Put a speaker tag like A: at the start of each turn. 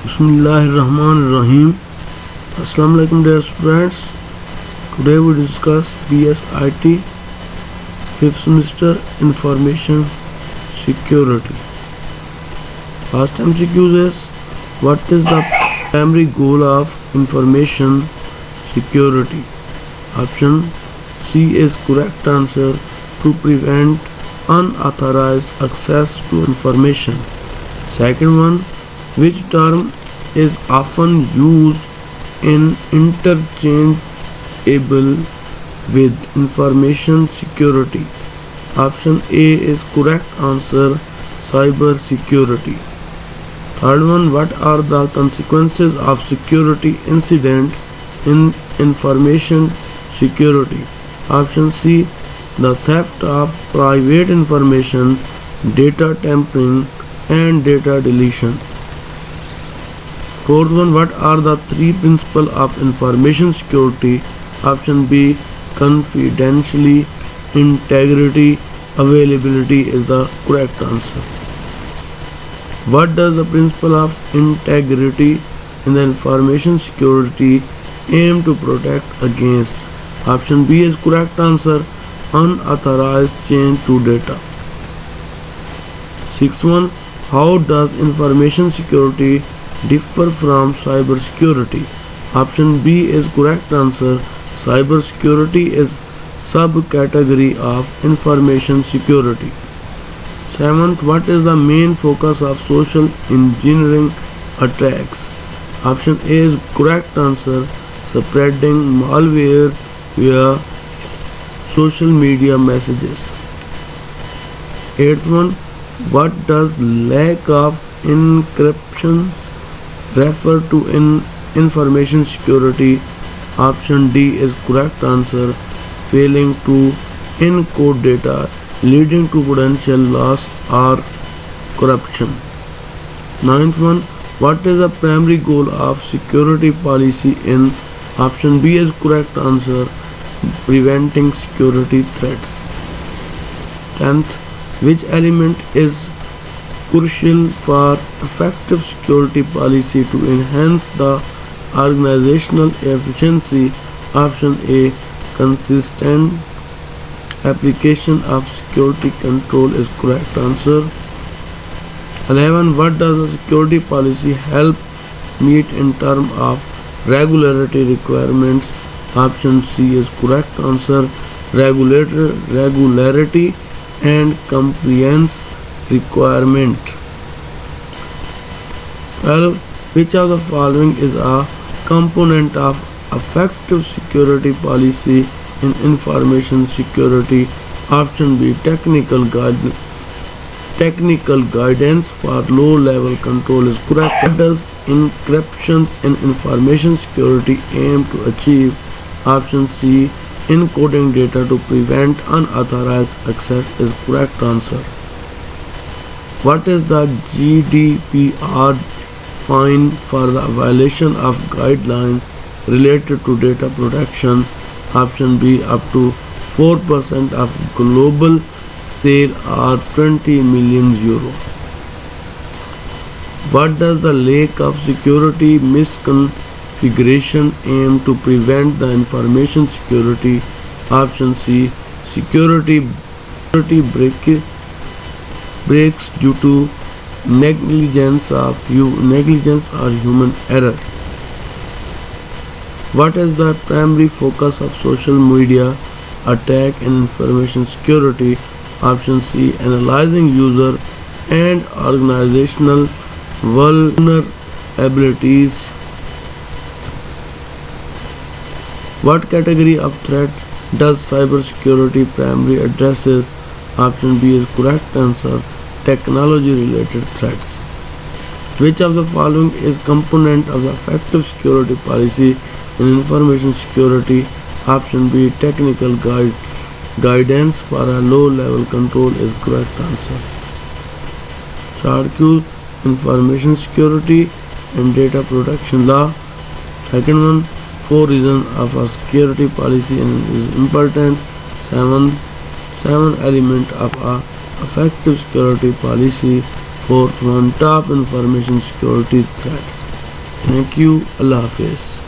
A: Bismillahirrahmanirrahim. Assalamualaikum dear students. Today we discuss BSIT 5th semester Information Security. Past MCQs is what is the primary goal of information security? Option C is correct answer, to prevent unauthorized access to information. Second one, which term is often used in interchangeable with information security? Option A is correct answer, cyber security. Third one, what are the consequences of security incident in information security? Option C, the theft of private information, data tampering and data deletion. Fourth one, what are the three principles of information security? Option B, confidentiality, integrity, availability is the correct answer. What does the principle of integrity in the information security aim to protect against? Option B is correct answer, unauthorized change to data. Sixth one, how does information security differ from cyber security? Option B is correct answer, cyber security is subcategory of information security. Seventh, what is the main focus of social engineering attacks? Option A is correct answer, spreading malware via social media messages. Eighth one, what does lack of encryption refer to in information security? Option D is correct answer, failing to encode data leading to potential loss or corruption. Ninth one, what is the primary goal of security policy in? Option B is correct answer, preventing security threats. 10th, which element is crucial for effective security policy to enhance the organizational efficiency? Option A, consistent application of security control is correct answer. 11, what does the security policy help meet in terms of regularity requirements? Option C is correct answer, regularity and compliance requirement. 12, which of the following is a component of effective security policy in information security? Option B, technical guidance for low-level control is correct. What does encryption in information security aim to achieve? Option C, encoding data to prevent unauthorized access is correct answer. What is the GDPR fine for the violation of guidelines related to data protection? Option B, up to 4% of global sale or 20 million euro. What does the lack of security misconfiguration aim to prevent the information security? Option C, security breaks due to negligence or human error. What is the primary focus of social media attack in information security? Option C, analyzing user and organizational vulnerabilities. What category of threat does cybersecurity primarily addresses? Option B is correct answer, technology related threats. Which of the following is component of the effective security policy in information security? Option B, technical guidance for a low-level control is correct answer. Short Q, information security and data protection law. Second one, 4 reasons of a security policy and is important. 7 element of a effective security policy. Fourth one, top information security threats. Thank you. Allah Hafiz.